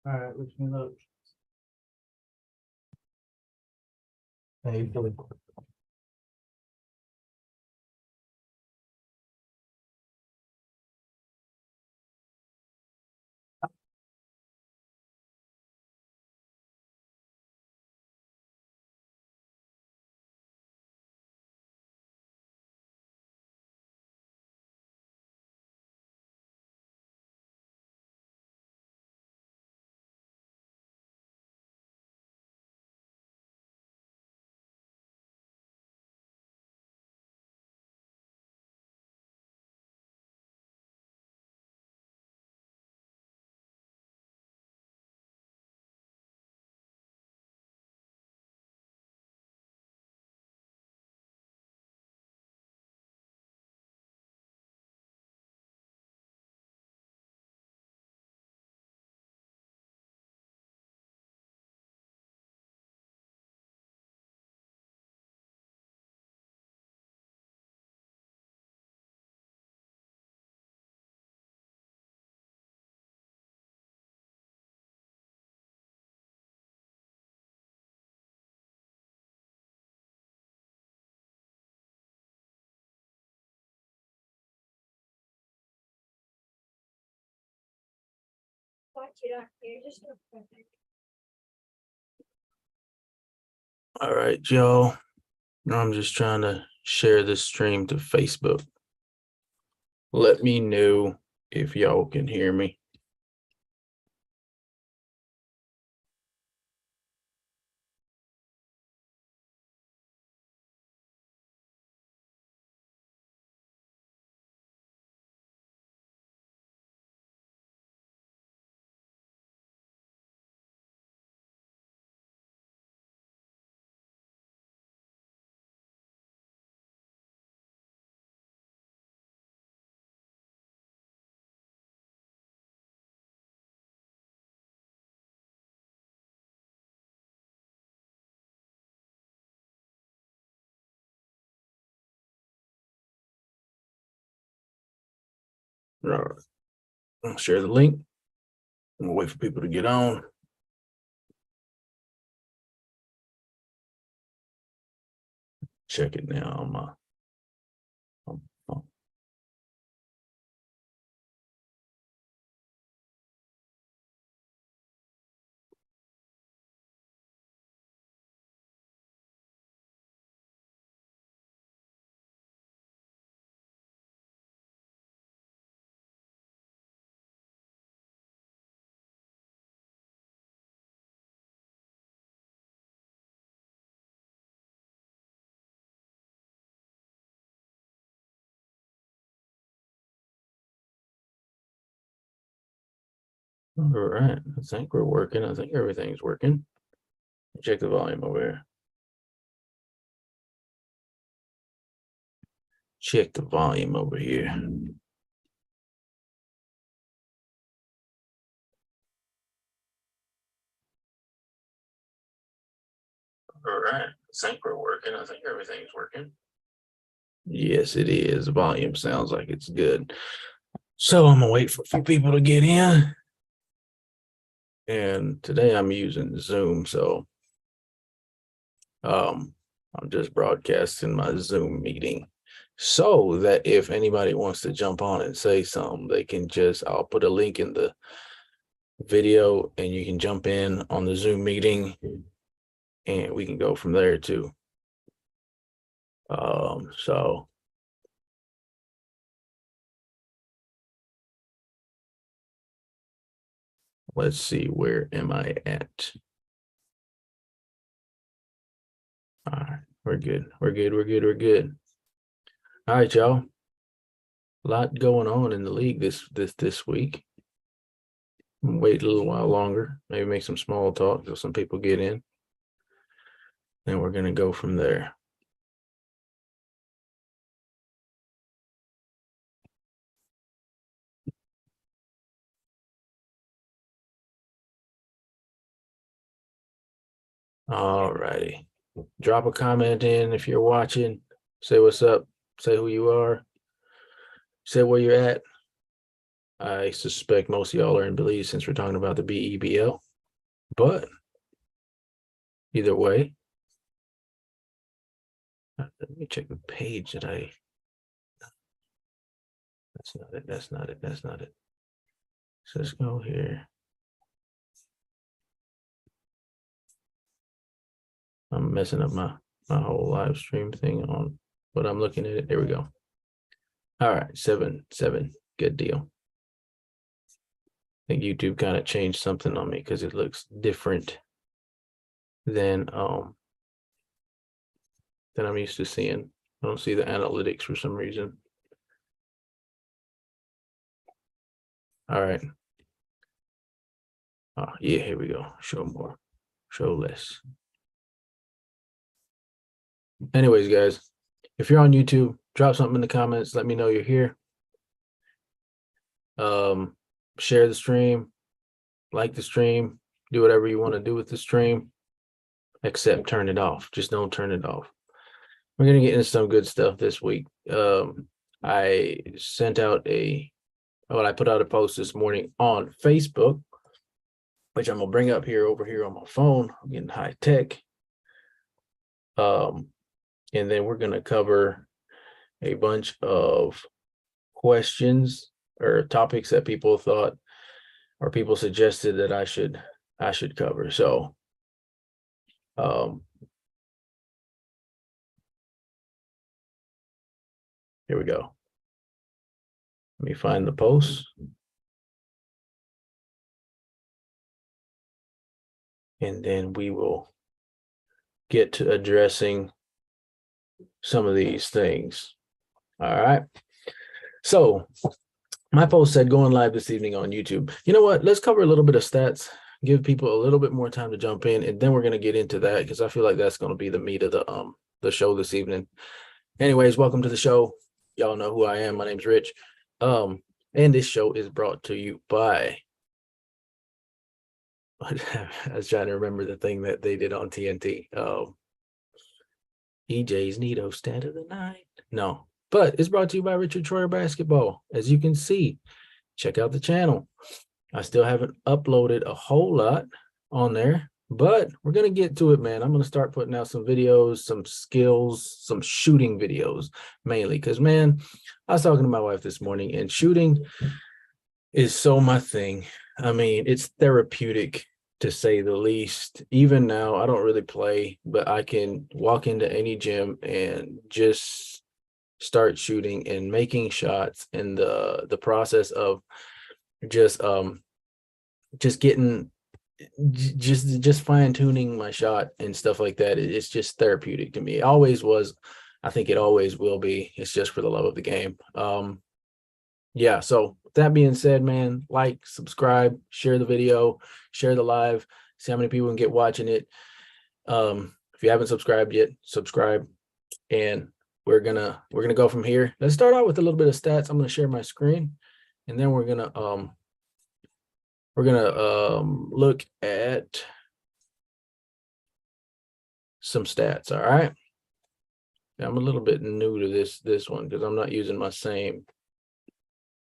All right, wish me luck. Hey, Philly. All right, y'all. I'm just trying to share this stream to Facebook. Let me know if y'all can hear me. All right. I'll share the link. I'm gonna wait for people to get on. Check it now on my phone. All right, I think we're working. I think everything's working. Check the volume over here. Check the volume over here. All right, I think we're working. I think everything's working. Yes, it is. The volume sounds like it's good. So I'm gonna wait for a few people to get in. And today I'm using Zoom, so I'm just broadcasting my Zoom meeting so that if anybody wants to jump on and say something, they can I'll put a link in the video and you can jump in on the Zoom meeting and we can go from there too. So let's see, where am I at? All right, we're good. We're good. All right, y'all. A lot going on in the league this week. Wait a little while longer, maybe make some small talk till some people get in. Then we're gonna go from there. All righty. Drop a comment in if you're watching. Say what's up. Say who you are. Say where you're at. I suspect most of y'all are in Belize since we're talking about the BEBL. But either way, let me check the page that I. That's not it. That's not it. That's not it. So let's go here. I'm messing up my whole live stream thing on, but I'm looking at it. There we go. All right, 7. Good deal. I think YouTube kind of changed something on me because it looks different than I'm used to seeing. I don't see the analytics for some reason. All right. Oh, yeah, here we go. Show more, show less. Anyways, guys, if you're on YouTube, drop something in the comments. Let me know you're here. Share the stream, like the stream, do whatever you want to do with the stream, except turn it off. Just don't turn it off. We're going to get into some good stuff this week. I sent out I put out a post this morning on Facebook, which I'm going to bring up over here on my phone. I'm getting high tech. And then we're going to cover a bunch of questions or topics that people thought or people suggested that I should cover. So here we go. Let me find the post. And then we will get to addressing some of these things. All right. So my post said going live this evening on YouTube. You know what? Let's cover a little bit of stats, give people a little bit more time to jump in, and then we're going to get into that because I feel like that's going to be the meat of the show this evening. Anyways, welcome to the show. Y'all know who I am. My name's Rich. And this show is brought to you by I was trying to remember the thing that they did on TNT. EJ's Neato stat of the night. No, but it's brought to you by Richard Troyer Basketball. As you can see, check out the channel. I still haven't uploaded a whole lot on there, but we're going to get to it, man. I'm going to start putting out some videos, some skills, some shooting videos mainly because, man, I was talking to my wife this morning and shooting is so my thing. I mean, it's therapeutic to say the least. Even now, I don't really play, but I can walk into any gym and just start shooting and making shots, and the process of just getting just fine-tuning my shot and stuff like that. It's just therapeutic to me. It always was. I think it always will be. It's just for the love of the game. Yeah, so with that being said, man, like, subscribe, share the video, share the live, see how many people can get watching it. If you haven't subscribed yet, subscribe, and we're gonna go from here. Let's start out with a little bit of stats. I'm gonna share my screen, and then we're gonna look at some stats. All right. Now, I'm a little bit new to this one because I'm not using my same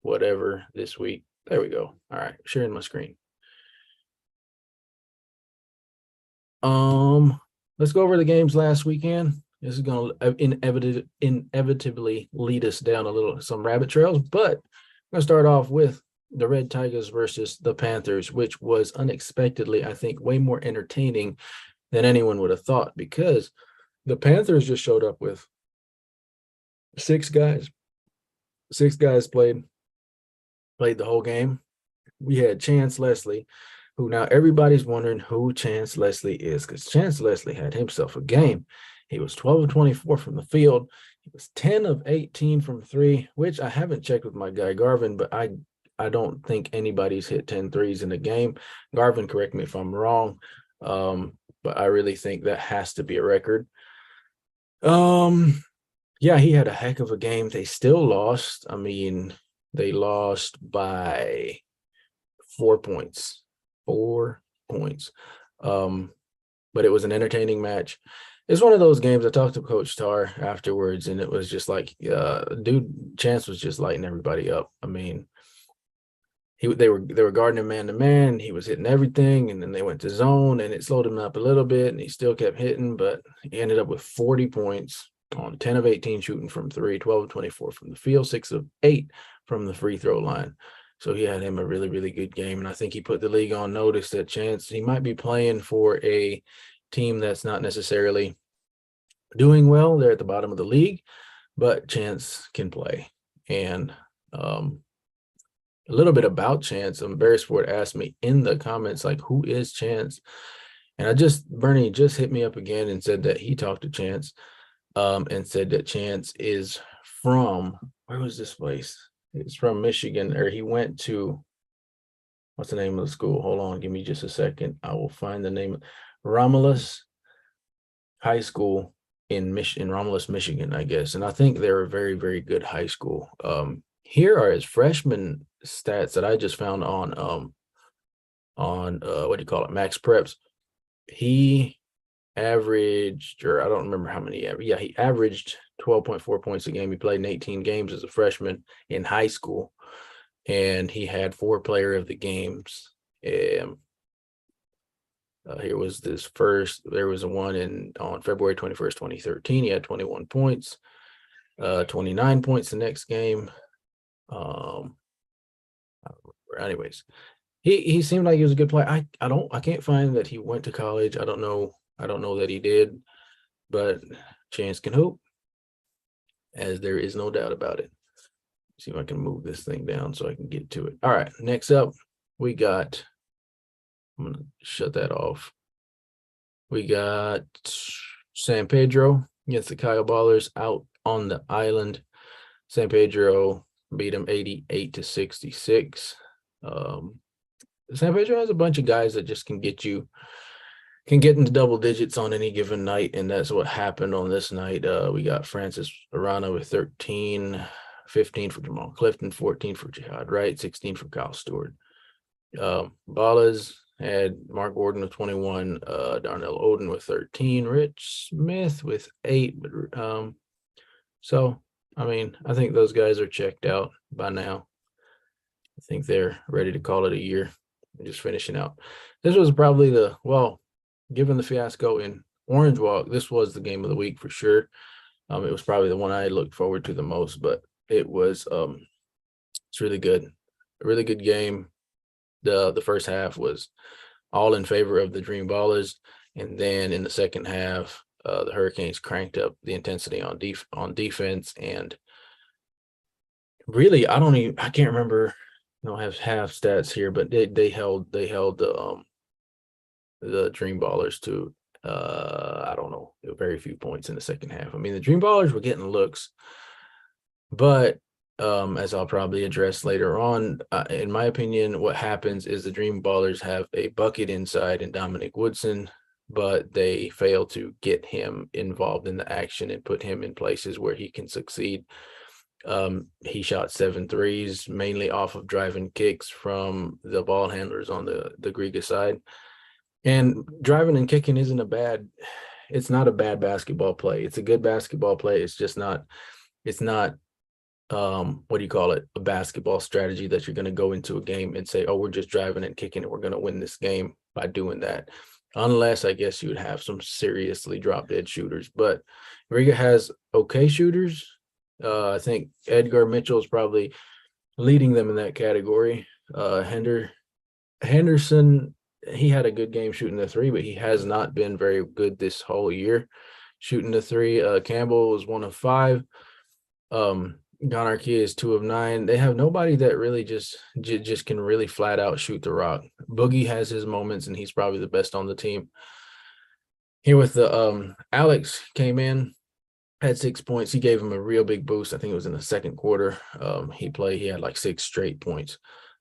whatever this week. There we go. All right, sharing my screen. Let's go over the games last weekend. This is going to inevitably lead us down some rabbit trails, but I'm going to start off with the Red Tigers versus the Panthers, which was unexpectedly, I think, way more entertaining than anyone would have thought because the Panthers just showed up with 6 guys. 6 guys played the whole game. We had Chance Leslie, who now everybody's wondering who Chance Leslie is because Chance Leslie had himself a game. He was 12 of 24 from the field. He was 10 of 18 from 3, which I haven't checked with my guy Garvin, but I don't think anybody's hit 10 threes in a game. Garvin, correct me if I'm wrong, but I really think that has to be a record. Yeah, he had a heck of a game. They still lost. I mean, they lost by 4 points. 4 points. But it was an entertaining match. It's one of those games. I talked to Coach Tar afterwards, and it was just like, dude, Chance was just lighting everybody up. I mean, they were guarding him man to man. He was hitting everything, and then they went to zone, and it slowed him up a little bit, and he still kept hitting, but he ended up with 40 points on 10 of 18 shooting from three, 12 of 24 from the field, 6 of 8 from the free throw line. So he had him a really, really good game, and I think he put the league on notice that Chance, he might be playing for a team that's not necessarily doing well. They're at the bottom of the league, but Chance can play. And a little bit about Chance. Barry Sport asked me in the comments, like, who is Chance? And Bernie just hit me up again and said that he talked to Chance, and said that Chance is from, where was this place? It's from Michigan, or he went to, what's the name of the school? Hold on, give me just a second. I will find the name. Romulus High School in Romulus, Michigan, I guess. And I think they're a very, very good high school. Here are his freshman stats that I just found on what do you call it, Max Preps. He averaged, or I don't remember how many, he averaged 12.4 points a game. He played in 18 games as a freshman in high school, and he had 4 player of the games. Here was this first, there was a one on February 21st, 2013. He had 21 points, 29 points the next game. Anyways, he seemed like he was a good player. I can't find that he went to college. I don't know that he did, but Chance can hoop, as there is no doubt about it. See if I can move this thing down so I can get to it. All right, next up, we got, I'm gonna shut that off. We got San Pedro against the Kyle Ballers out on the island. San Pedro beat them 88-66. San Pedro has a bunch of guys that just can get into double digits on any given night, and that's what happened on this night. We got Francis Arana with 13, 15 for Jamal Clifton, 14 for Jihad Wright, 16 for Kyle Stewart. Ballas had Mark Gordon with 21, Darnell Oden with 13, Rich Smith with 8. So, I mean, I think those guys are checked out by now. I think they're ready to call it a year. Just finishing out. This was probably given the fiasco in Orange Walk, this was the game of the week for sure. It was probably the one I looked forward to the most, but it was it's really good. A really good game. The first half was all in favor of the Dream Ballers, and then in the second half, the Hurricanes cranked up the intensity on defense, and really, I can't remember. I don't have stats here, but they held the Dream Ballers to I don't know, very few points in the second half. I mean, the Dream Ballers were getting looks, but as I'll probably address later on, in my opinion, what happens is the Dream Ballers have a bucket inside in Dominic Woodson, but they fail to get him involved in the action and put him in places where he can succeed. He shot 7 threes, mainly off of driving kicks from the ball handlers on the Griga side. And driving and kicking it's not a bad basketball play. It's a good basketball play. It's just not, what do you call it? A basketball strategy that you're going to go into a game and say, oh, we're just driving and kicking and we're going to win this game by doing that. Unless I guess you would have some seriously drop dead shooters, but Riga has okay shooters. I think Edgar Mitchell is probably leading them in that category. Henderson, he had a good game shooting the 3, but he has not been very good this whole year shooting the 3. Campbell was 1 of 5. Gonarchy is 2 of 9. They have nobody that really just can really flat out shoot the rock. Boogie has his moments, and he's probably the best on the team. Here with the Alex came in, had 6 points. He gave him a real big boost. I think it was in the second quarter. He had like 6 straight points.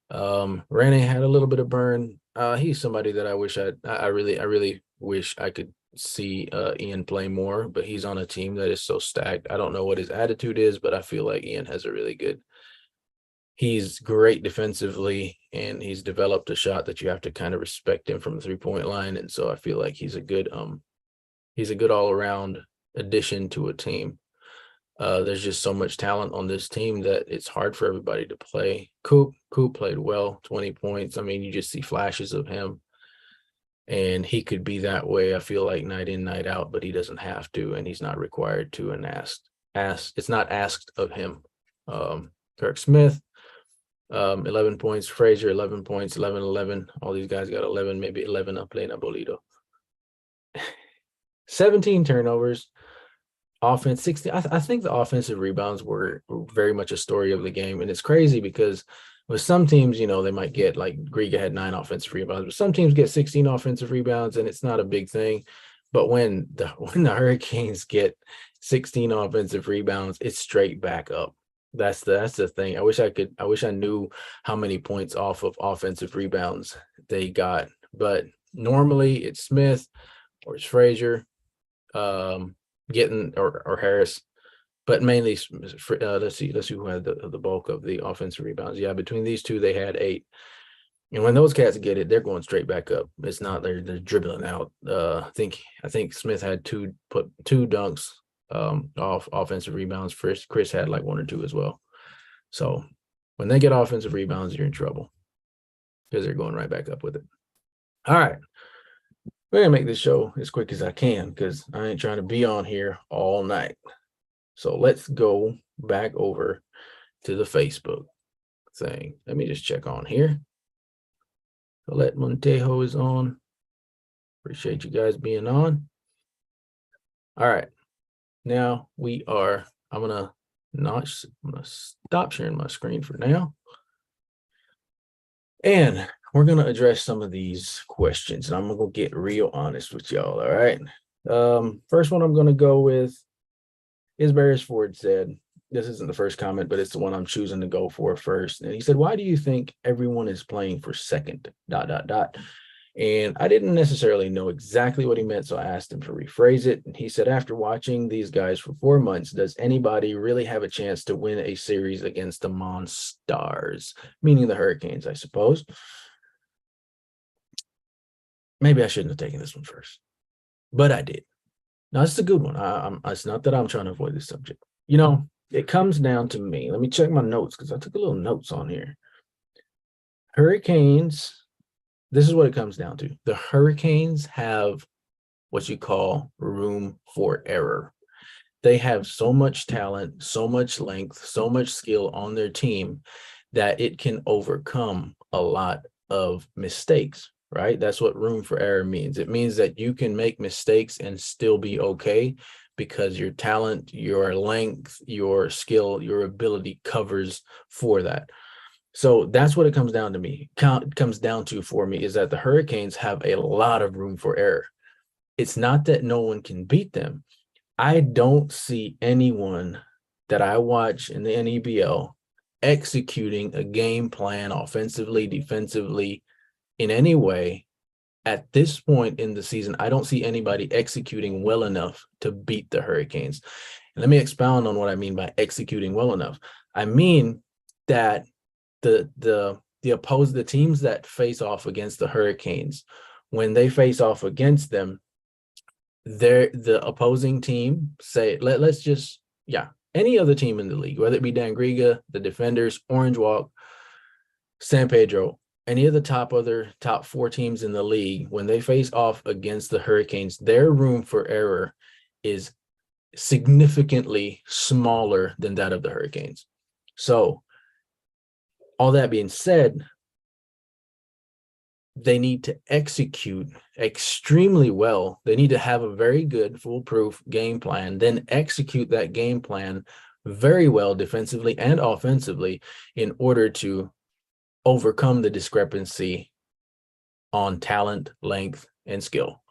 Rene had a little bit of burn. He's somebody that I really wish I could see Ian play more, but he's on a team that is so stacked. I don't know what his attitude is, but I feel like Ian has he's great defensively, and he's developed a shot that you have to kind of respect him from the 3-point line. And so I feel like he's a good all-around addition to a team. There's just so much talent on this team that it's hard for everybody to play. Coop played well, 20 points. I mean, you just see flashes of him, and he could be that way, I feel like, night in, night out, but he doesn't have to, and he's not required to, and it's not asked of him. Kirk Smith, 11 points. Frazier, 11 points, 11, 11. All these guys got 11, maybe 11 a plena bolito. 17 turnovers. Offense, 60. I think the offensive rebounds were very much a story of the game. And it's crazy because with some teams, they might get, like Griga had 9 offensive rebounds, but some teams get 16 offensive rebounds, and it's not a big thing. But when the Hurricanes get 16 offensive rebounds, it's straight back up. That's the thing. I wish I knew how many points off of offensive rebounds they got. But normally it's Smith or it's Frazier. Getting or Harris, but mainly let's see who had the bulk of the offensive rebounds. Yeah, between these two, they had 8. And when those cats get it, they're going straight back up. It's not they're dribbling out. I think Smith had two dunks off offensive rebounds. Chris had like 1 or 2 as well. So when they get offensive rebounds, you're in trouble because they're going right back up with it. All right. We're going to make this show as quick as I can because I ain't trying to be on here all night. So let's go back over to the Facebook thing. Let me just check on here. Colette Montejo is on. Appreciate you guys being on. All right. Now I'm going to stop sharing my screen for now. And we're going to address some of these questions, and I'm going to go get real honest with y'all, all right? First one I'm going to go with is Beresford said, this isn't the first comment, but it's the one I'm choosing to go for first. And he said, why do you think everyone is playing for second, ... And I didn't necessarily know exactly what he meant, so I asked him to rephrase it. And he said, after watching these guys for 4 months, does anybody really have a chance to win a series against the Monstars? Meaning the Hurricanes, I suppose. Maybe I shouldn't have taken this one first, but I did. Now, it's a good one. It's not that I'm trying to avoid this subject. It comes down to me. Let me check my notes because I took a little notes on here. Hurricanes, this is what it comes down to. The Hurricanes have what you call room for error. They have so much talent, so much length, so much skill on their team that it can overcome a lot of mistakes, right? That's what room for error means. It means that you can make mistakes and still be okay because your talent, your length, your skill, your ability covers for that. So that's what it comes down to me. Comes down to for me is that the Hurricanes have a lot of room for error. It's not that no one can beat them. I don't see anyone that I watch in the NEBL executing a game plan offensively, defensively, in any way. At this point in the season, I don't see anybody executing well enough to beat the Hurricanes. And let me expound on what I mean by executing well enough. I mean that the teams that face off against the Hurricanes, when they face off against them, the opposing team, say, any other team in the league, whether it be Dan Griga, the Defenders, Orange Walk, San Pedro, any of the top 4 teams in the league, when they face off against the Hurricanes, their room for error is significantly smaller than that of the Hurricanes. So all that being said, they need to execute extremely well. They need to have a very good, foolproof game plan, then execute that game plan very well defensively and offensively in order to overcome the discrepancy on talent, length, and skill.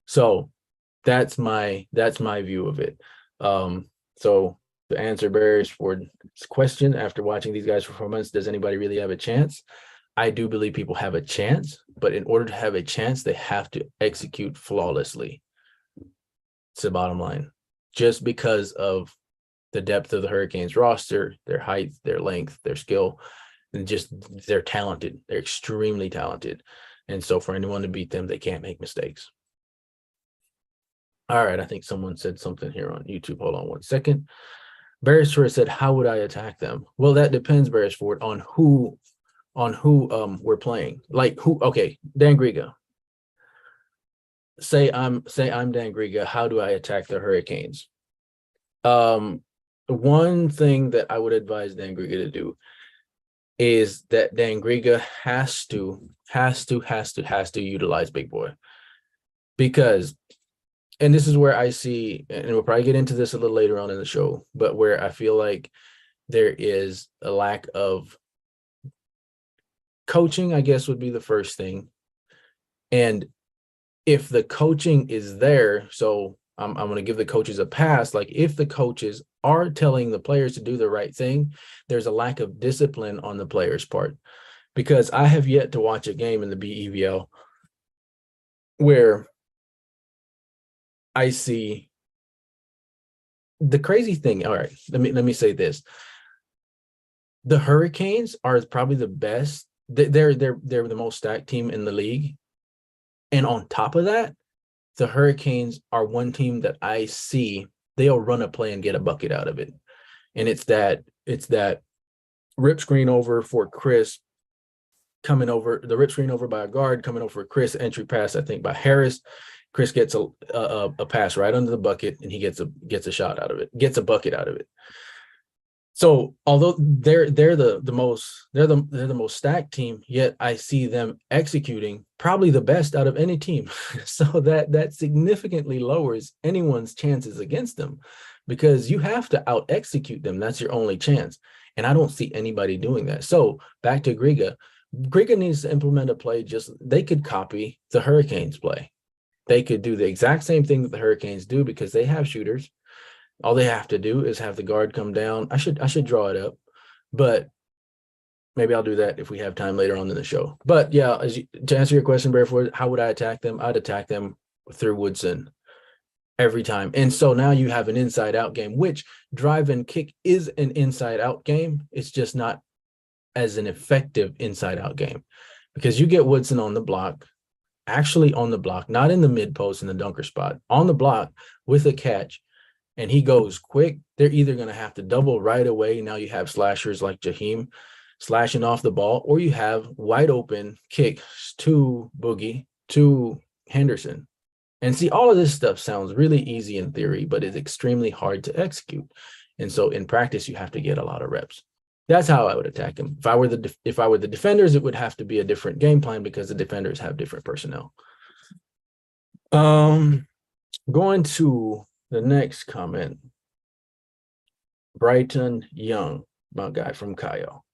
So that's my view of it. So to answer Beresford's question, after watching these guys for 4 months, does anybody really have a chance? I do believe people have a chance, but in order to have a chance, they have to execute flawlessly. It's the bottom line. Just because of the depth of the Hurricanes roster, their height, their length, their skill, and just they're talented. They're extremely talented. And so for anyone to beat them, they can't make mistakes. All right, I think someone said something here on YouTube. Hold on one second. Beresford said, "How would I attack them?" Well, that depends, Beresford, on who we're playing. Like who? Okay, Dan Griga. Say I'm Dan Griga. How do I attack the Hurricanes? One thing that I would advise Dan Griga to do is that Dan Griga has to utilize Big Boy, because, and this is where I see, and we'll probably get into this a little later on in the show, but where I feel like there is a lack of coaching, I guess would be the first thing. And if the coaching is there, so I'm going to give the coaches a pass. Like if the coaches are telling the players to do the right thing, there's a lack of discipline on the players' part. Because I have yet to watch a game in the BEBL where I see the crazy thing. All right, let me say this: the Hurricanes are probably the best. They're the most stacked team in the league, and on top of that, the Hurricanes are one team that I see they'll run a play and get a bucket out of it, and it's that rip screen over for Chris, coming over the rip screen over by a guard, coming over for Chris, entry pass I think by Harris. Chris gets a pass right under the bucket, and he gets a shot out of it, gets a bucket out of it. So although they're the most stacked team, yet I see them executing probably the best out of any team. So that significantly lowers anyone's chances against them, because you have to out execute them. That's your only chance. And I don't see anybody doing that. So back to Griga. Griga needs to implement a play. They could copy the Hurricanes play. They could do the exact same thing that the Hurricanes do, because they have shooters. All they have to do is have the guard come down. I should draw it up, but maybe I'll do that if we have time later on in the show. But yeah, to answer your question, Barefoot, how would I attack them? I'd attack them through Woodson every time. And so now you have an inside out game, which drive and kick is an inside out game. It's just not as an effective inside out game, because you get Woodson on the block, actually on the block, not in the mid post in the dunker spot, on the block with a catch, and he goes quick, they're either going to have to double right away. Now you have slashers like Jaheim slashing off the ball, or you have wide open kicks to Boogie, to Henderson. And see, all of this stuff sounds really easy in theory, but it's extremely hard to execute. And so in practice, you have to get a lot of reps. That's how I would attack him. If I were the defenders, it would have to be a different game plan, because the defenders have different personnel. Going to the next comment, Brighton Young, my guy from Kyle.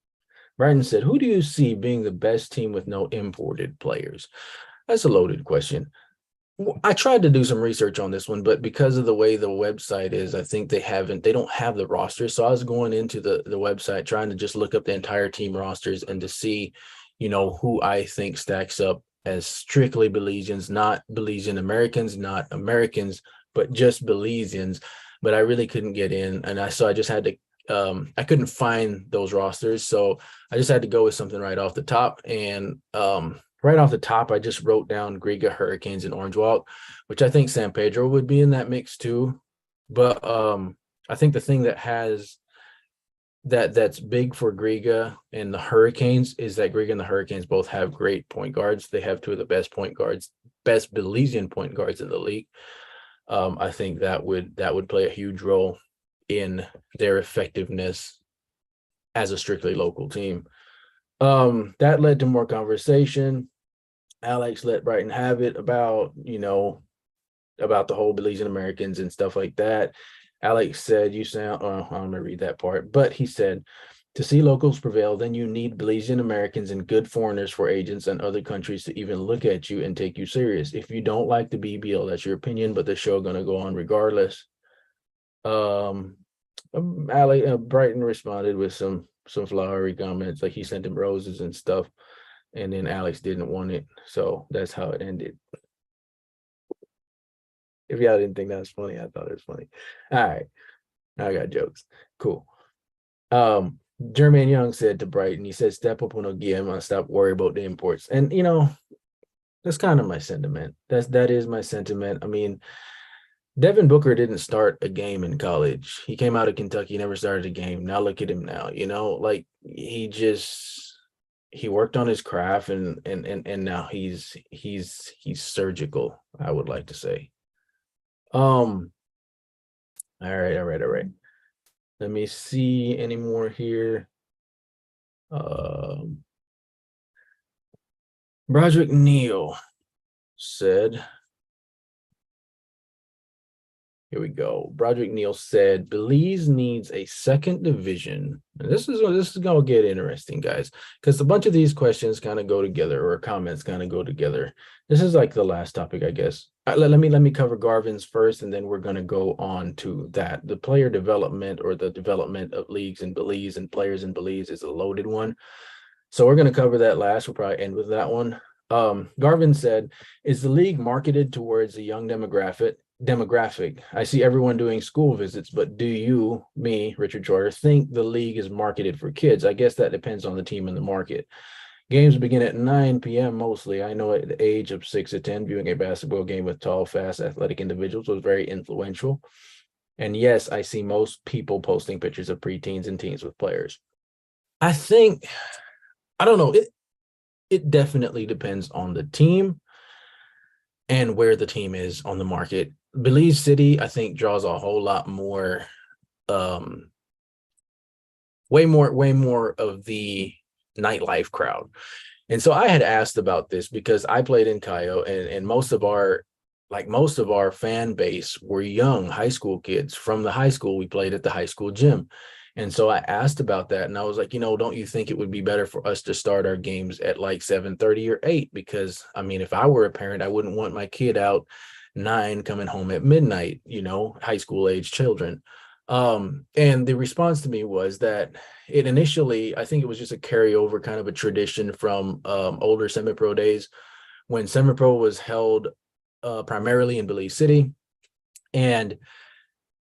Brighton said, "Who do you see being the best team with no imported players?" That's a loaded question. I tried to do some research on this one, but because of the way the website is, I think they don't have the roster. So I was going into the website trying to just look up the entire team rosters and to see, who I think stacks up as strictly Belizeans, not Belizean Americans, not Americans, but just Belizeans. But I really couldn't get in, and I just had to I couldn't find those rosters, so I just had to go with something right off the top. And right off the top, I just wrote down Griga, Hurricanes, and Orange Walk, which I think San Pedro would be in that mix too. But I think the thing that's big for Griga and the Hurricanes is that Griga and the Hurricanes both have great point guards. They have two of the best point guards, best Belizean point guards in the league. I think that would play a huge role in their effectiveness as a strictly local team. That led to more conversation. Alex let Brighton have it about the whole Belizean Americans and stuff like that. Alex said, I'm going to read that part, but he said, "To see locals prevail, then you need Belizean Americans and good foreigners for agents and other countries to even look at you and take you serious. If you don't like the BBL, that's your opinion, but the show going to go on regardless." Brighton responded with some flowery comments, like he sent him roses and stuff, and then Alex didn't want it, so that's how it ended. If y'all didn't think that was funny, I thought it was funny. All right, I got jokes. Cool. Jermaine Young said to Brighton, he said, "Step up on Ogia and stop worry about the imports." And that's kind of my sentiment. That is my sentiment. I mean, Devin Booker didn't start a game in college. He came out of Kentucky, never started a game. Now look at him now, like he worked on his craft and now he's surgical, I would like to say. Um, all right. Let me see any more here. Um, Broderick Neal said, here we go. Broderick Neal said, Belize needs a second division. And this is gonna get interesting, guys, because a bunch of these questions kind of go together, or comments kind of go together. This is like the last topic, I guess. Let me cover Garvin's first, and then we're gonna go on to that. The player development, or the development of leagues in Belize and players in Belize, is a loaded one. So we're going to cover that last. We'll probably end with that one. Garvin said, is the league marketed towards a young demographic? I see everyone doing school visits, but do you, me, Richard Troyer, think the league is marketed for kids? I guess that depends on the team and the market. Games begin at 9 p.m. mostly. I know at the age of 6 to 10, viewing a basketball game with tall, fast, athletic individuals was very influential. And yes, I see most people posting pictures of preteens and teens with players. I think, I don't know, it definitely depends on the team and where the team is on the market. Belize City, I think, draws a whole lot more, way more of the nightlife crowd. And so I had asked about this because I played in Cayo, and most of our fan base were young high school kids from the high school. We played at the high school gym. And so I asked about that, and I was like, don't you think it would be better for us to start our games at like 7:30 or 8? Because I mean, if I were a parent, I wouldn't want my kid out 9 coming home at midnight, high school age children. And the response to me was that it initially, I think it was just a carryover, kind of a tradition from older semi-pro days, when semi-pro was held primarily in Belize City, and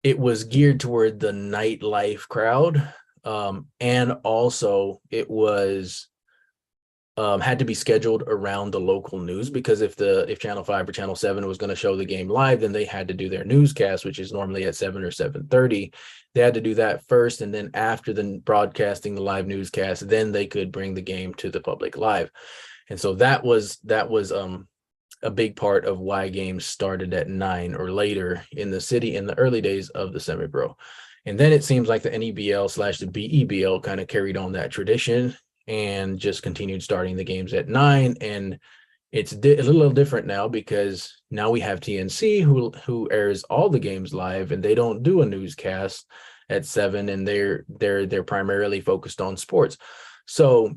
it was geared toward the nightlife crowd. And also it was had to be scheduled around the local news, because if Channel 5 or Channel 7 was going to show the game live, then they had to do their newscast, which is normally at 7 or 7:30. They had to do that first, and then after the broadcasting the live newscast, then they could bring the game to the public live. And so that was a big part of why games started at 9 or later in the city in the early days of the semi-pro. And then it seems like the NEBL / the BEBL kind of carried on that tradition and just continued starting the games at 9. And it's a little different now, because now we have TNC who airs all the games live, and they don't do a newscast at 7, and they're primarily focused on sports. So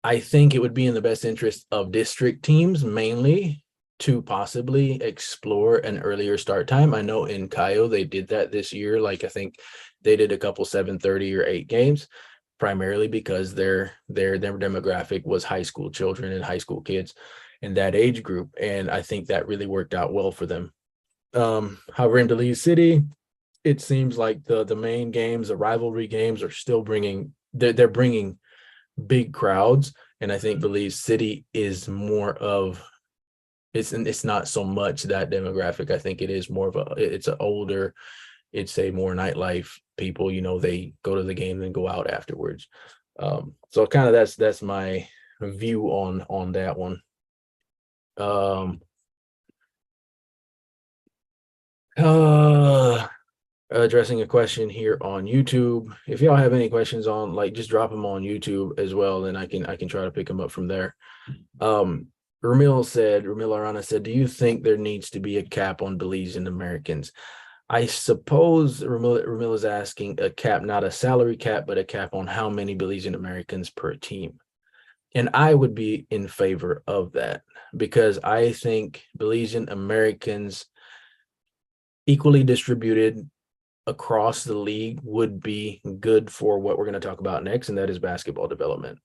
I think it would be in the best interest of district teams mainly to possibly explore an earlier start time. I know in Cayo they did that this year. Like, I think they did a couple 7:30 or 8 games, primarily because their demographic was high school children and high school kids in that age group. And I think that really worked out well for them. However, in Belize City, it seems like the main games, the rivalry games, are still they're bringing big crowds. And I think Belize City is more of, it's not so much that demographic. I think it is more of it's an older, it's a more nightlife people, they go to the game and go out afterwards. So kind of that's my view on that one. Addressing a question here on YouTube. If y'all have any questions on, like, just drop them on YouTube as well, and I can try to pick them up from there. Ramil Arana said, do you think there needs to be a cap on Belizean Americans? I suppose Ramil is asking a cap, not a salary cap, but a cap on how many Belizean Americans per team. And I would be in favor of that, because I think Belizean Americans equally distributed across the league would be good for what we're going to talk about next, and that is basketball development.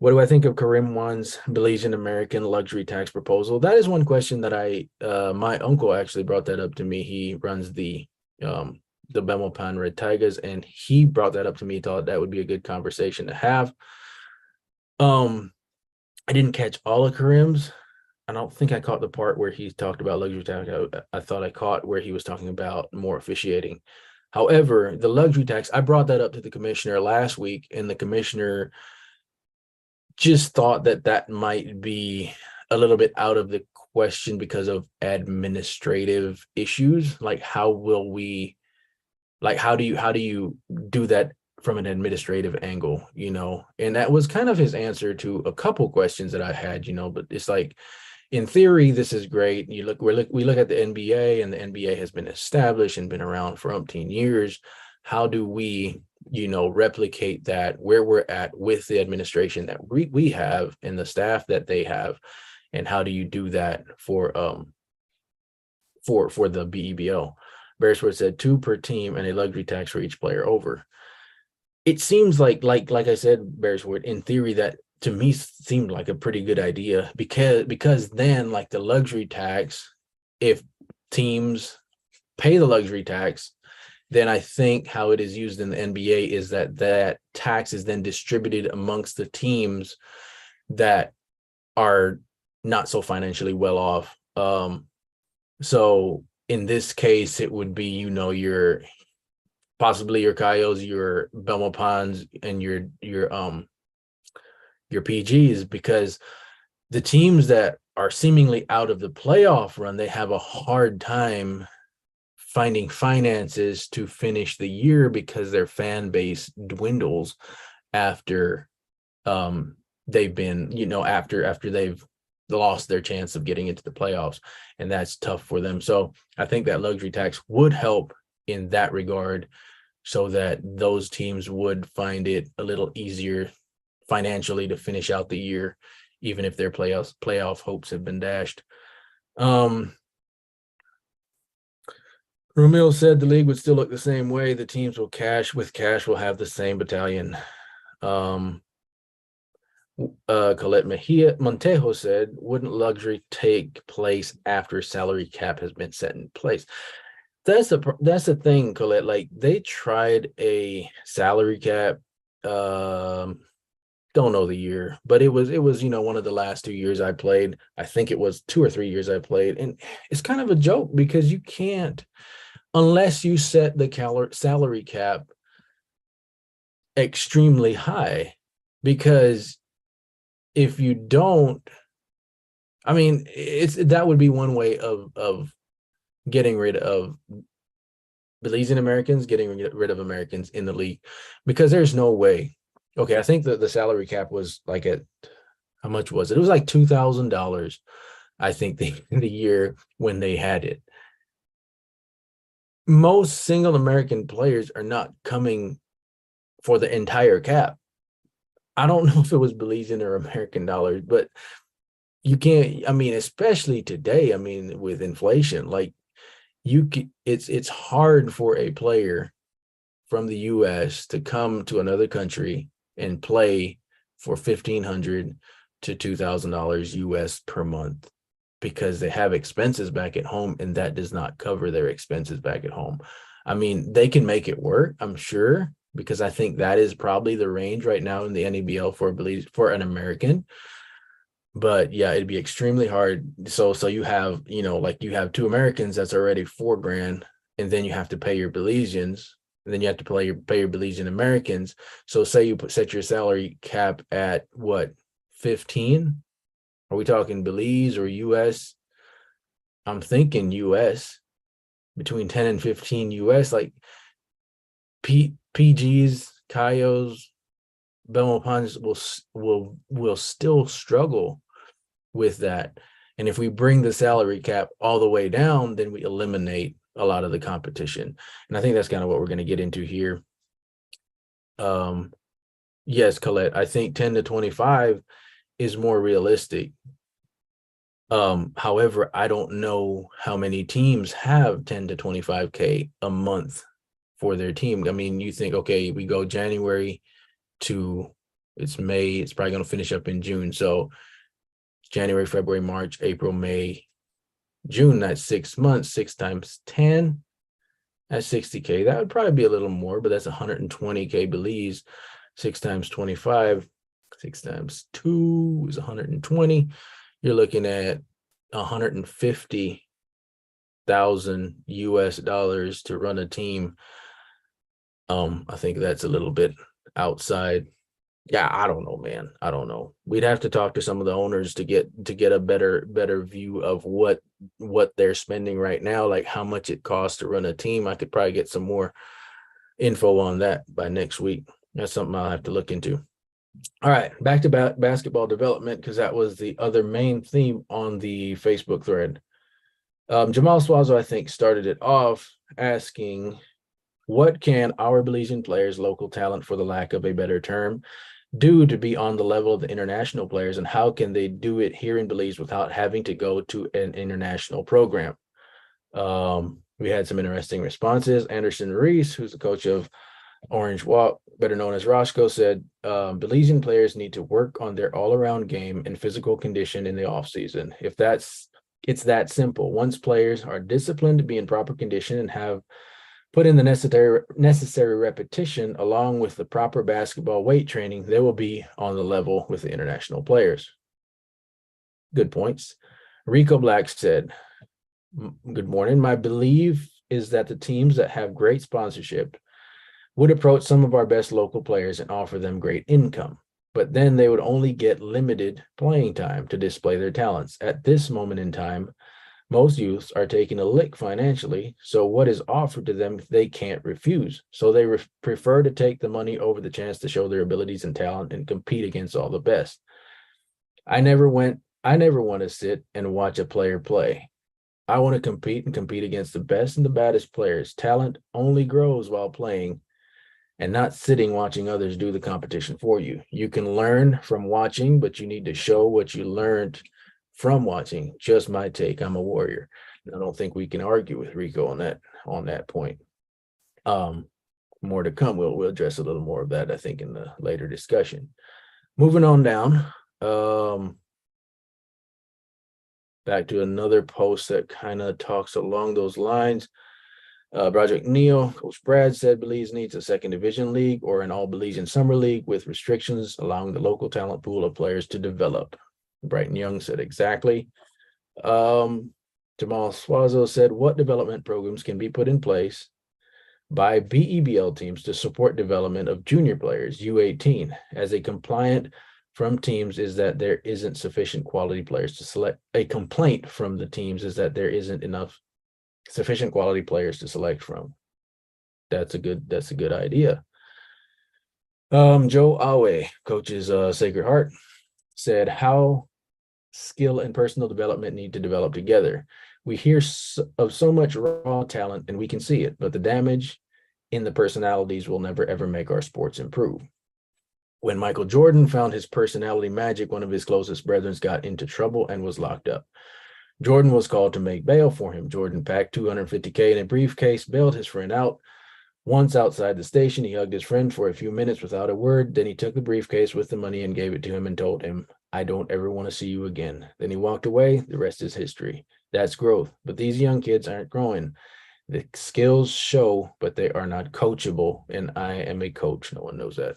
What do I think of Karim Wan's Belizean American luxury tax proposal? That is one question that my uncle actually brought that up to me. He runs the Bemelpan Red Tigers, and he brought that up to me. Thought that would be a good conversation to have. I didn't catch all of Karim's. I don't think I caught the part where he talked about luxury tax. I thought I caught where he was talking about more officiating. However, the luxury tax, I brought that up to the commissioner last week, and the commissioner just thought that that might be a little bit out of the question because of administrative issues. Like, how will we, like, how do you do that from an administrative angle, And that was kind of his answer to a couple questions that I had, but it's like, in theory, this is great. We look at the NBA, and the NBA has been established and been around for umpteen years. How do we, replicate that where we're at with the administration that we have and the staff that they have, and how do you do that for the BEBL? Beresford said 2 per team and a luxury tax for each player over. It seems like I said, Beresford, in theory, that to me seemed like a pretty good idea, because then, like, the luxury tax, if teams pay the luxury tax, then I think how it is used in the NBA is that tax is then distributed amongst the teams that are not so financially well off. So in this case, it would be, your possibly your Coyotes, your Belmont Ponds, and your PGs, because the teams that are seemingly out of the playoff run, they have a hard time finding finances to finish the year because their fan base dwindles after they've been, after they've lost their chance of getting into the playoffs, and that's tough for them. So I think that luxury tax would help in that regard, so that those teams would find it a little easier financially to finish out the year, even if their playoff hopes have been dashed. Romeo said the league would still look the same way. The teams will will have the same battalion. Colette Mejia Montejo said, wouldn't luxury take place after salary cap has been set in place? That's the thing, Colette. Like, they tried a salary cap. Don't know the year, but it was one of the last 2 years I played. I think it was 2 or 3 years I played, and it's kind of a joke because you can't, unless you set the salary cap extremely high, because if you don't, I mean, that would be one way of getting rid of Belizean Americans, getting rid of Americans in the league, because there's no way. Okay, I think that the salary cap was like at, how much was it? It was like $2,000, I think, the year when they had it. Most single American players are not coming for the entire cap. I don't know if it was Belizean or American dollars, but you can't, I mean, especially today, I mean, with inflation, like, it's hard for a player from the US to come to another country and play for $1,500 to $2,000 US per month, because they have expenses back at home, and that does not cover their expenses back at home. I mean, they can make it work, I'm sure, because I think that is probably the range right now in the NEBL for an American. But yeah, it'd be extremely hard. So you have, like, you have 2 Americans, that's already $4,000, and then you have to pay your Belizeans, and then you have to pay your Belizean Americans. So say you set your salary cap at what, 15? Are we talking Belize or US? I'm thinking US, between 10 and 15 US. Like, PGs, Coyotes, Belmont Ponds will still struggle with that. And if we bring the salary cap all the way down, then we eliminate a lot of the competition. And I think that's kind of what we're going to get into here. Yes, Colette, I think 10 to 25 is more realistic. However, I don't know how many teams have 10 to 25K a month for their team. I mean, you think, okay, we go January to, it's May, it's probably going to finish up in June. So January, February, March, April, May, June, that's 6 months. 6 times 10, that's 60K. That would probably be a little more, but that's 120K Belize. 6 times 25, 6 times 2 is 120. You're looking at $150,000 US to run a team. I think that's a little bit outside. Yeah, I don't know, man. I don't know. We'd have to talk to some of the owners to get a better view of what they're spending right now, like how much it costs to run a team. I could probably get some more info on that by next week. That's something I'll have to look into. All right, back to basketball development, because that was the other main theme on the Facebook thread. Jamal Swazo, I think, started it off asking, what can our Belizean players, local talent for the lack of a better term, do to be on the level of the international players, and how can they do it here in Belize without having to go to an international program? We had some interesting responses. Anderson Reese, who's the coach of Orange Walk, better known as Roscoe, said Belizean players need to work on their all-around game and physical condition in the offseason. It's that simple. Once players are disciplined to be in proper condition and have put in the necessary repetition along with the proper basketball weight training, they will be on the level with the international players. Good points. Rico Black said, good morning. My belief is that the teams that have great sponsorship would approach some of our best local players and offer them great income, but then they would only get limited playing time to display their talents. At this moment in time, most youths are taking a lick financially, so what is offered to them they can't refuse. So they prefer to take the money over the chance to show their abilities and talent and compete against all the best. I never want to sit and watch a player play. I want to compete against the best and the baddest players. Talent only grows while playing and not sitting watching others do the competition for you. You can learn from watching, but you need to show what you learned from watching. Just my take. I'm a warrior. I don't think we can argue with Rico on that point. More to come. We'll address a little more of that, I think, in the later discussion. Moving on down. Back to another post that kind of talks along those lines. Project Neo, Coach Brad said Belize needs a second division league or an all Belizean summer league with restrictions allowing the local talent pool of players to develop. Brighton Young said exactly. Jamal Swazo said, what development programs can be put in place by BEBL teams to support development of junior players, U18, as a complaint from teams is that there isn't sufficient quality players to select. A complaint from the teams is that there isn't enough sufficient quality players to select from. That's a good idea. Joe Awe, coaches Sacred Heart, said how skill and personal development need to develop together. We hear of so much raw talent and we can see it, but the damage in the personalities will never ever make our sports improve. When Michael Jordan found his personality magic, one of his closest brethren got into trouble and was locked up. Jordan was called to make bail for him. Jordan packed $250K in a briefcase, bailed his friend out. Once outside the station, he hugged his friend for a few minutes without a word. Then he took the briefcase with the money and gave it to him and told him, I don't ever want to see you again. Then he walked away. The rest is history. That's growth. But these young kids aren't growing. The skills show, but they are not coachable. And I am a coach. No one knows that.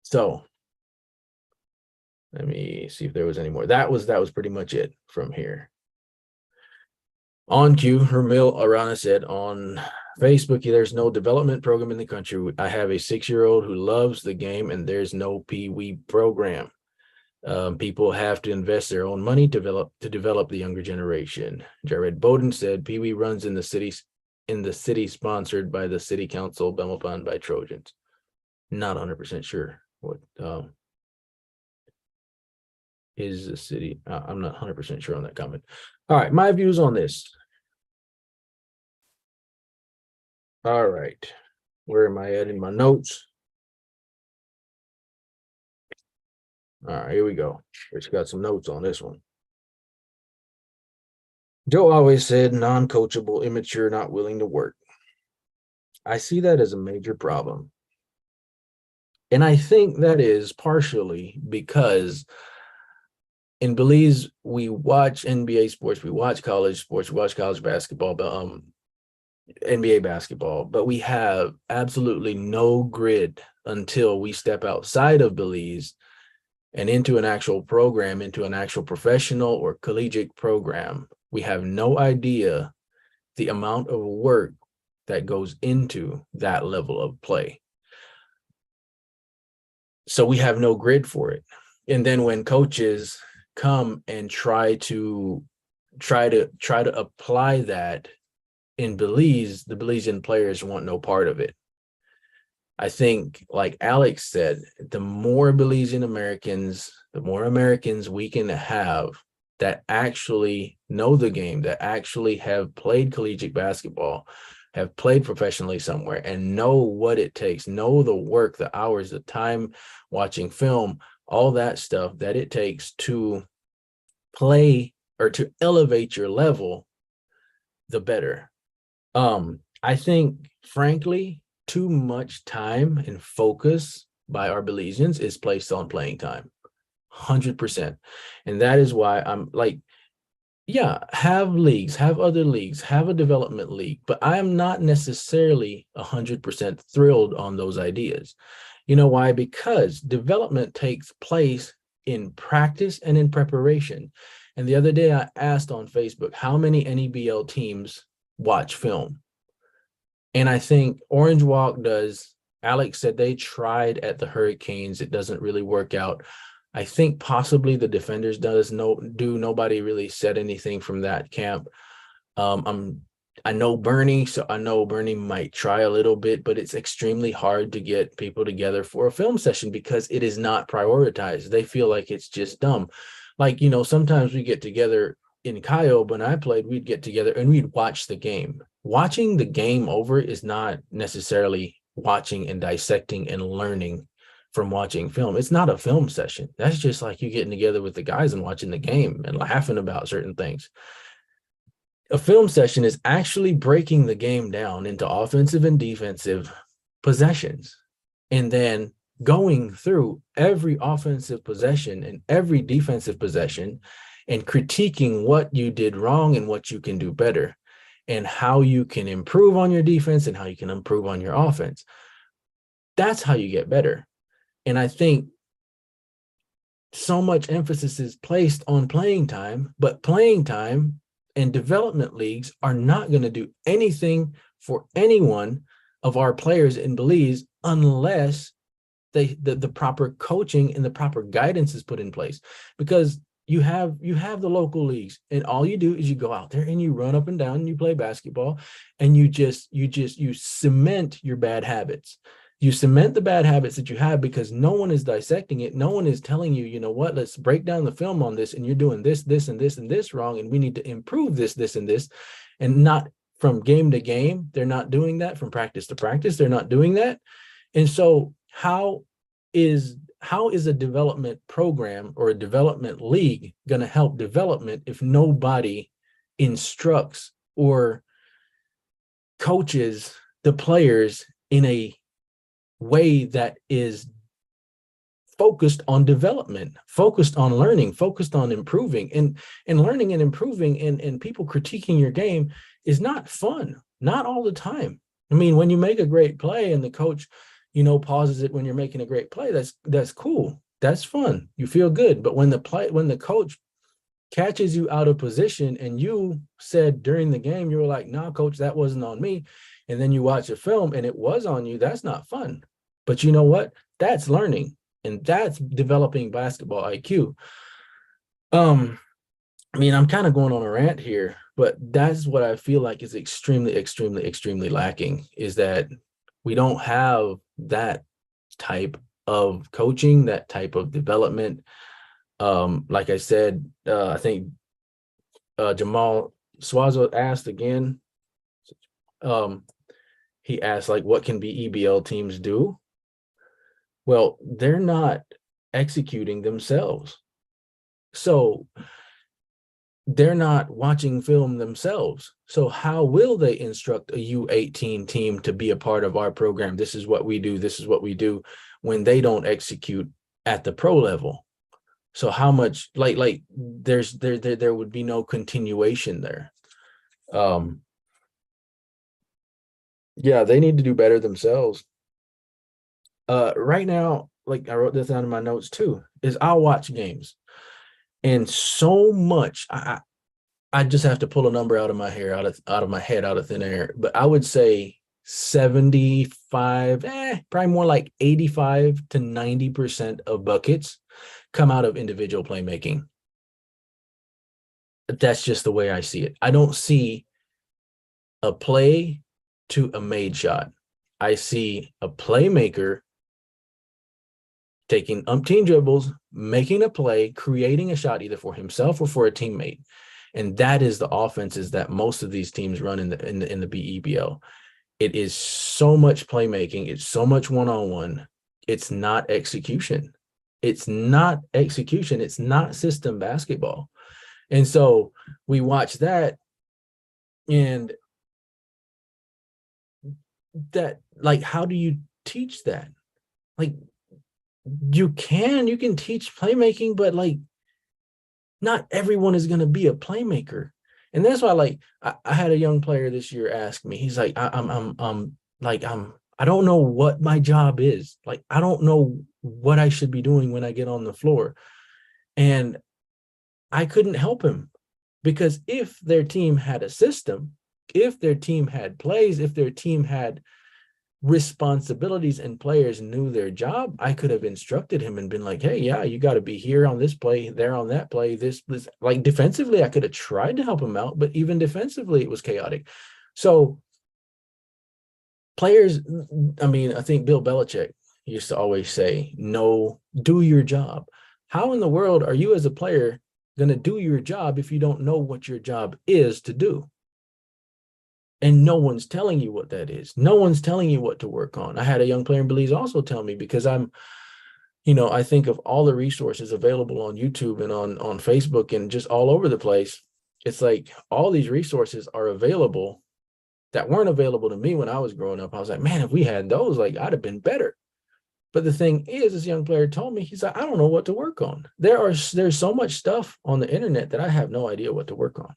So let me see if there was any more. That was pretty much it from here. On cue, Hermil Arana said on Facebook, there's no development program in the country. I have a 6-year-old who loves the game and there's no Pee-wee program. People have to invest their own money to develop the younger generation. Jared Bowden said Pee-wee runs in the city sponsored by the city council, Belmopan by Trojans. Not 100% sure what is the city. I'm not 100% sure on that comment. All right, my views on this. All right, where am I at in my notes? All right, here we go. Just got some notes on this one. Joe always said non-coachable, immature, not willing to work. I see that as a major problem. And I think that is partially because in Belize, we watch NBA sports, we watch college sports, we watch college basketball, NBA basketball, but we have absolutely no grid until we step outside of Belize and into an actual program, into an actual professional or collegiate program, we have no idea the amount of work that goes into that level of play. So we have no grid for it. And then when coaches come and try to apply that in Belize, the Belizean players want no part of it. I think, like Alex said, the more Belizean Americans, the more Americans we can have that actually know the game, that actually have played collegiate basketball, have played professionally somewhere, and know what it takes, know the work, the hours, the time watching film, all that stuff that it takes to play or to elevate your level, the better. I think, frankly, too much time and focus by our Belizeans is placed on playing time, 100%. And that is why I'm like, yeah, have leagues, have other leagues, have a development league, but I am not necessarily 100% thrilled on those ideas. You know why? Because development takes place in practice and in preparation. And the other day I asked on Facebook, how many NEBL teams watch film? And I think Orange Walk does. Alex said they tried at the Hurricanes. It doesn't really work out. I think possibly the Defenders does. Nobody really said anything from that camp. I know Bernie, so I know Bernie might try a little bit, but it's extremely hard to get people together for a film session because it is not prioritized. They feel like it's just dumb. Like, sometimes we get together in Cayo, when I played, we'd get together and we'd watch the game. Watching the game over is not necessarily watching and dissecting and learning from watching film. It's not a film session. That's just like you getting together with the guys and watching the game and laughing about certain things. A film session is actually breaking the game down into offensive and defensive possessions, and then going through every offensive possession and every defensive possession and critiquing what you did wrong and what you can do better and how you can improve on your defense and how you can improve on your offense. That's how you get better. And I think so much emphasis is placed on playing time, but playing time and development leagues are not going to do anything for any one of our players in Belize unless the proper coaching and the proper guidance is put in place. Because you have the local leagues, and all you do is you go out there and you run up and down and you play basketball, and you cement your bad habits. You cement the bad habits that you have because no one is dissecting it. No one is telling you, you know what, let's break down the film on this, and you're doing this, this, and this, and this wrong, and we need to improve this, this, and this. And not from game to game. They're not doing that. From practice to practice, they're not doing that. And so how is a development program or a development league going to help development if nobody instructs or coaches the players in a way that is focused on development, focused on learning, focused on improving? And learning and improving and people critiquing your game is not fun, not all the time. I mean, when you make a great play and the coach pauses it when you're making a great play, that's cool. That's fun. You feel good. But when the coach catches you out of position and you said during the game, you were like, nah, coach, that wasn't on me. And then you watch a film and it was on you. That's not fun. But you know what? That's learning, and that's developing basketball IQ. I mean, I'm kind of going on a rant here, but that's what I feel like is extremely, extremely, extremely lacking, is that we don't have that type of coaching, that type of development. Like I said, I think Jamal Swazo asked again. He asked, like, what can BEBL teams do? Well, they're not executing themselves. So they're not watching film themselves. So how will they instruct a U18 team to be a part of our program? This is what we do. This is what we do, when they don't execute at the pro level. So how much like there would be no continuation there. Yeah, they need to do better themselves. Right now, like I wrote this down in my notes too, is I'll watch games. And so much I just have to pull a number out of my hair, out of my head, out of thin air. But I would say 75, probably more like 85 to 90% of buckets come out of individual playmaking. That's just the way I see it. I don't see a play to a made shot. I see a playmaker taking umpteen dribbles, making a play, creating a shot either for himself or for a teammate. And that is the offenses that most of these teams run in the BEBL. It is so much playmaking. It's so much one-on-one. It's not execution. It's not execution. It's not system basketball. And so we watch that, and that, like, how do you teach that? Like, you can teach playmaking, but like, not everyone is going to be a playmaker. And that's why, like, I had a young player this year ask me, he's like, I don't know what my job is. Like, I don't know what I should be doing when I get on the floor. And I couldn't help him, because if their team had a system, if their team had plays, if their team had responsibilities and players knew their job, I could have instructed him and been like, hey, yeah, you got to be here on this play, there on that play, this, like, defensively, I could have tried to help him out, but even defensively, it was chaotic. So players, I mean, I think Bill Belichick used to always say, no, do your job. How in the world are you as a player going to do your job if you don't know what your job is to do? And no one's telling you what that is. No one's telling you what to work on. I had a young player in Belize also tell me, because I think of all the resources available on YouTube and on Facebook and just all over the place. It's like all these resources are available that weren't available to me when I was growing up. I was like, man, if we had those, like, I'd have been better. But the thing is, this young player told me, he's like, I don't know what to work on. There's so much stuff on the internet that I have no idea what to work on.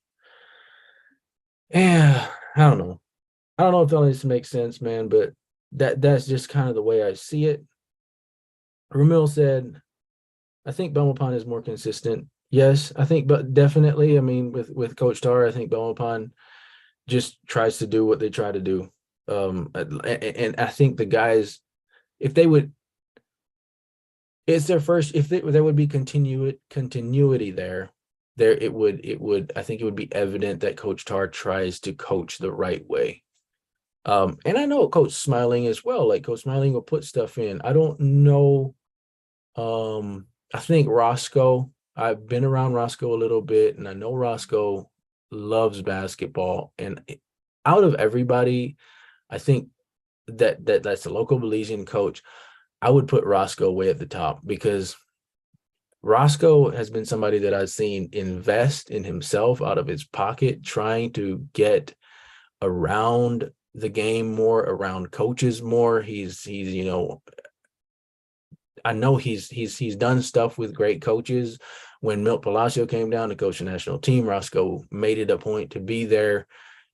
Yeah, I don't know. I don't know if all this makes sense, man, but that's just kind of the way I see it. Ramil said, I think Belmopon is more consistent. Yes, I think, but definitely, I mean, with Coach Tar, I think Belmopon just tries to do what they try to do. And I think the guys, if they would, it's their first, if there would be continuity there, I think it would be evident that Coach Tar tries to coach the right way. And I know Coach Smiling as well. Like, Coach Smiling will put stuff in. I don't know. I think Roscoe, I've been around Roscoe a little bit, and I know Roscoe loves basketball. And out of everybody, I think that's a local Belizean coach. I would put Roscoe way at the top, because Roscoe has been somebody that I've seen invest in himself out of his pocket, trying to get around the game more, around coaches more. He's I know he's done stuff with great coaches. When Milt Palacio came down to coach the national team, Roscoe made it a point to be there,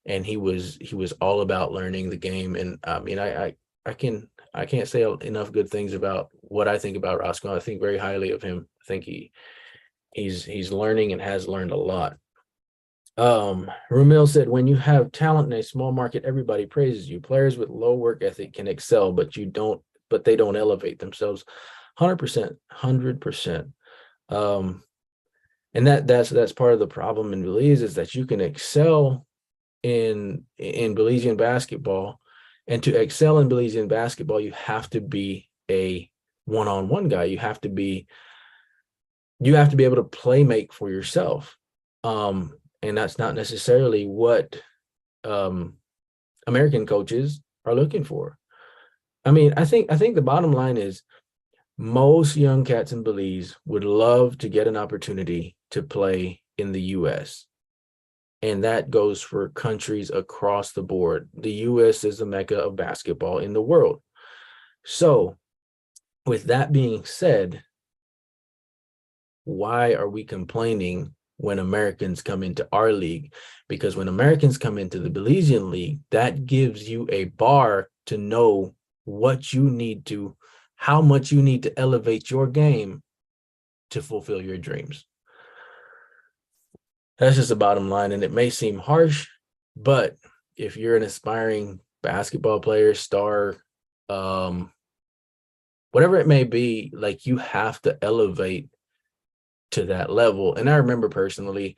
and he was all about learning the game. And I mean, I can't say enough good things about what I think about Roscoe. I think very highly of him. I think he's learning and has learned a lot. Ramil said, when you have talent in a small market, everybody praises you. Players with low work ethic can excel, but they don't elevate themselves. 100%, 100%. And that's part of the problem in Belize, is that you can excel in Belizean basketball, and to excel in Belizean basketball, you have to be a one-on-one guy. You have to be able to play make for yourself. And that's not necessarily what American coaches are looking for. I mean, I think the bottom line is, most young cats in Belize would love to get an opportunity to play in the U.S. And that goes for countries across the board. The U.S. is the mecca of basketball in the world. So with that being said, why are we complaining when Americans come into our league? Because when Americans come into the Belizean league, that gives you a bar to know what you need to, how much you need to elevate your game to fulfill your dreams. That's just the bottom line. And it may seem harsh, but if you're an aspiring basketball player, star, whatever it may be, like, you have to elevate to that level. And I remember personally,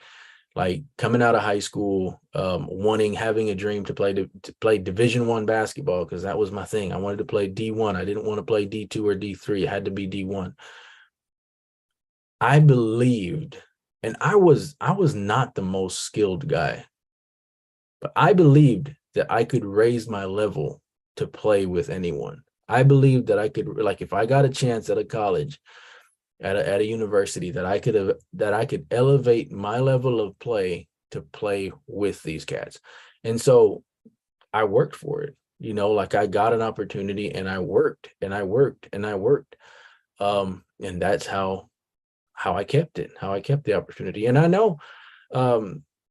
like, coming out of high school, having a dream to play Division I basketball, because that was my thing. I wanted to play D1. I didn't want to play D2 or D3. It had to be D1. I believed, and I was not the most skilled guy, but I believed that I could raise my level to play with anyone. I believed that I could, like, if I got a chance at a college, at a university, that I could elevate my level of play to play with these cats. And so I worked for it. Like, I got an opportunity, and I worked and I worked and I worked. And that's how I kept it, how I kept the opportunity. And I know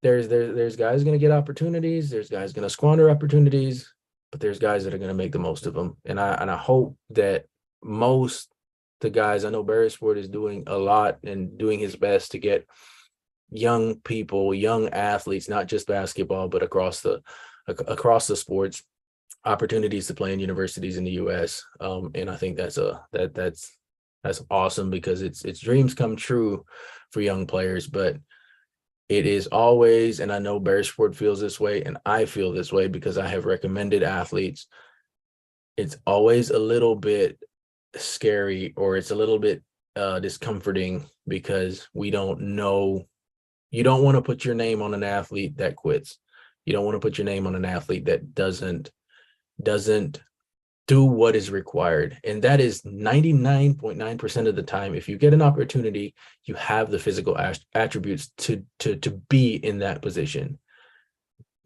there's guys going to get opportunities, there's guys going to squander opportunities, but there's guys that are going to make the most of them. And I hope that the guys, I know Beresford is doing a lot and doing his best to get young people, young athletes, not just basketball, but across the sports, opportunities to play in universities in the US. And I think that's awesome, because it's dreams come true for young players. But it is always, and I know Beresford feels this way, and I feel this way because I have recommended athletes, it's always a little bit scary, or it's a little bit discomforting, because we don't know. You don't want to put your name on an athlete that quits. You don't want to put your name on an athlete that doesn't do what is required. And that is 99.9% of the time. If you get an opportunity, you have the physical attributes to be in that position.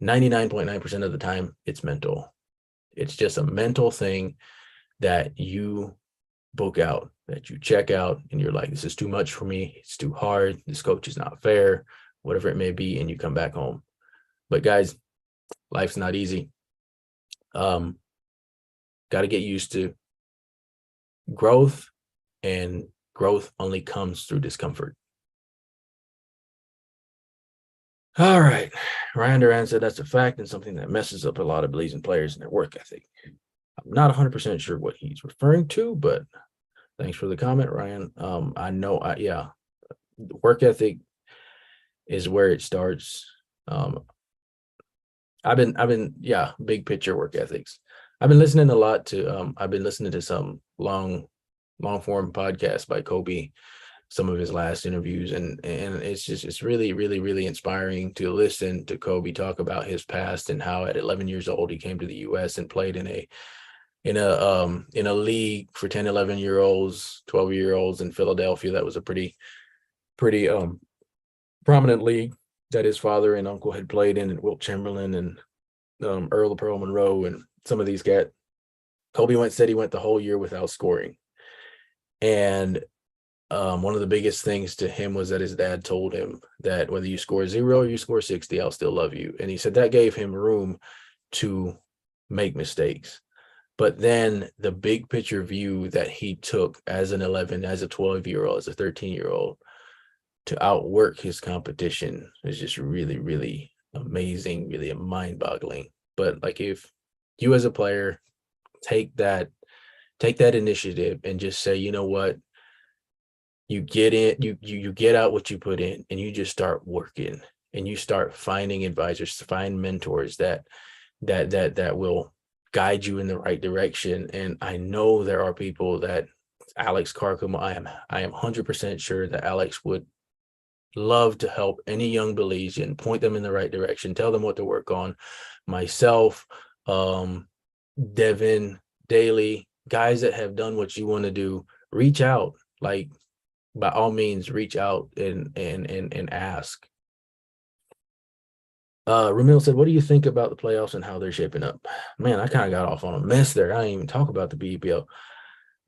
99.9% of the time, it's mental. It's just a mental thing that you book out, that you check out, and you're like, this is too much for me. It's too hard. This coach is not fair, whatever it may be. And you come back home. But guys, life's not easy. Got to get used to growth, and growth only comes through discomfort. All right. Ryan Duran said that's a fact, and something that messes up a lot of blazing players and their work ethic. I'm not 100% sure what he's referring to, but thanks for the comment, Ryan. I know, work ethic is where it starts. I've been, big picture work ethics. I've been listening a lot to, I've been listening to some long form podcasts by Kobe, some of his last interviews, and it's really, really, really inspiring to listen to Kobe talk about his past, and how at 11 years old he came to the US and played in a league for 10, 11-year-olds, 12-year-olds in Philadelphia. That was a pretty prominent league that his father and uncle had played in, and Wilt Chamberlain and Earl of Pearl Monroe and some of these guys. Kobe said he went the whole year without scoring. And one of the biggest things to him was that his dad told him that whether you score 0 or you score 60, I'll still love you. And he said that gave him room to make mistakes. But then the big picture view that he took as an 11, as a 12-year-old, as a 13-year-old, to outwork his competition is just really, really amazing, really mind-boggling. But like, if you as a player take that initiative and just say, you know what, you get in, you get out what you put in, and you just start working, and you start finding advisors, to find mentors that will guide you in the right direction. And I know there are people that Alex Carcom, I am 100% sure that Alex would love to help any young Belizean, point them in the right direction, tell them what to work on. Myself, Devin, Daly, guys that have done what you want to do, reach out. Like, by all means, reach out and ask. Ramil said, what do you think about the playoffs and how they're shaping up? Man, I kind of got off on a mess there. I didn't even talk about the BEBL.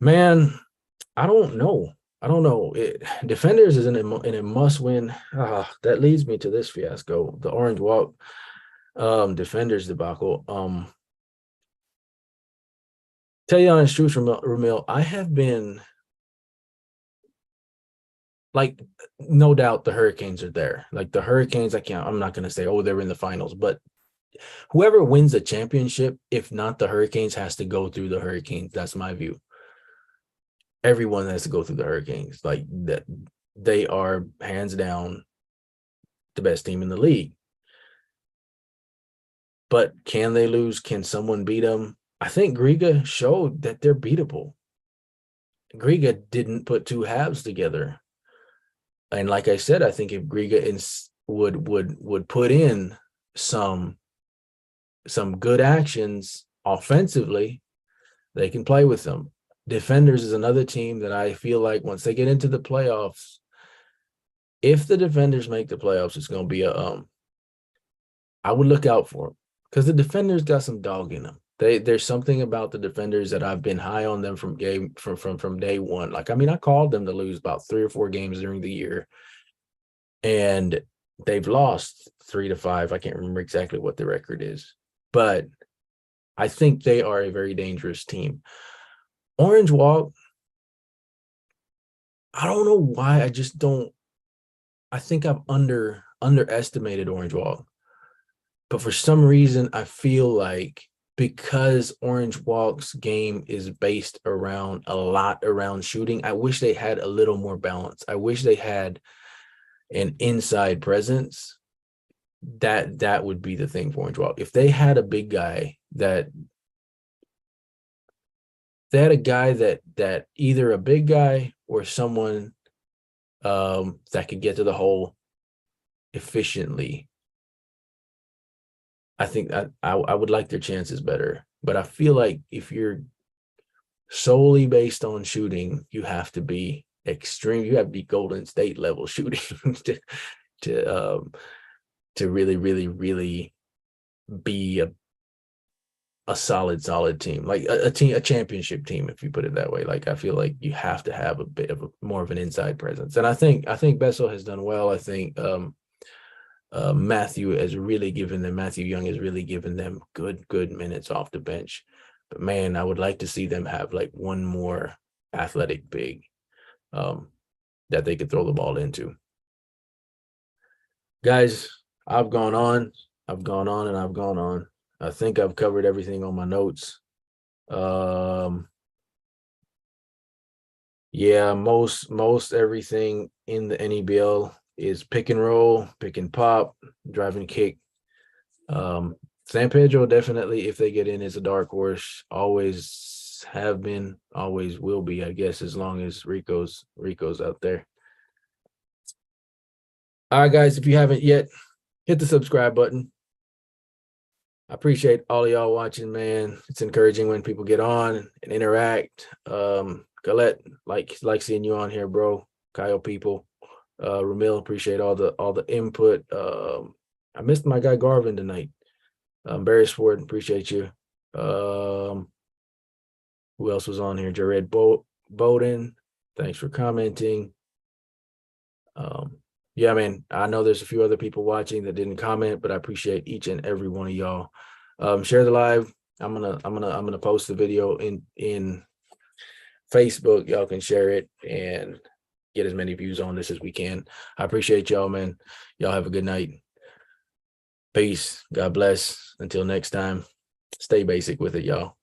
Man, I don't know. Defenders is in a must-win. That leads me to this fiasco, the Orange Walk Defenders debacle. Tell you honest truth, Ramil, I have been like, no doubt the Hurricanes are there. Like the Hurricanes, I'm not going to say, oh, they're in the finals, but whoever wins the championship, if not the Hurricanes, has to go through the Hurricanes. That's my view. Everyone has to go through the Hurricanes. Like that, they are hands down the best team in the league. But can they lose? Can someone beat them? I think Griga showed that they're beatable. Griga didn't put two halves together. And like I said, I think if Griga would put in some good actions offensively, they can play with them. Defenders is another team that I feel like once they get into the playoffs, if the Defenders make the playoffs, it's going to be I would look out for them because the Defenders got some dog in them. There's something about the Defenders that I've been high on them from day one. Like, I mean, I called them to lose about 3 or 4 games during the year, and they've lost 3 to 5. I can't remember exactly what the record is, but I think they are a very dangerous team. Orange Walk, I don't know why. I just don't. I think I've underestimated Orange Walk, but for some reason, I feel like because Orange Walk's game is based around a lot around shooting, I wish they had a little more balance. I wish they had an inside presence. That would be the thing for Orange Walk. If they had a big guy that either a big guy or someone that could get to the hole efficiently, I think I would like their chances better. But I feel like if you're solely based on shooting, you have to be extreme. You have to be Golden State level shooting to really, really, really be a solid team, like a championship team, if you put it that way. Like I feel like you have to have a bit of more of an inside presence, and I think Bessel has done well. I think Matthew Young has really given them good minutes off the bench. But man, I would like to see them have like one more athletic big that they could throw the ball into. Guys, I've gone on and I've gone on. I think I've covered everything on my notes. Yeah, most everything in the NEBL is pick and roll, pick and pop, drive and kick. San Pedro definitely, if they get in, is a dark horse. Always have been, always will be, I guess, as long as Rico's out there. All right, guys, if you haven't yet, hit the subscribe button. I appreciate all of y'all watching, man. It's encouraging when people get on and interact. Galette, like seeing you on here, bro. Kyle people. Ramil, appreciate all the input. I missed my guy Garvin tonight. Barry Ford, appreciate you. Who else was on here? Jared Bowden, thanks for commenting. Yeah, man, I know there's a few other people watching that didn't comment, but I appreciate each and every one of y'all. Share the live. I'm gonna post the video in Facebook. Y'all can share it and get as many views on this as we can. I appreciate y'all, man. Y'all have a good night. Peace. God bless. Until next time, stay basic with it, y'all.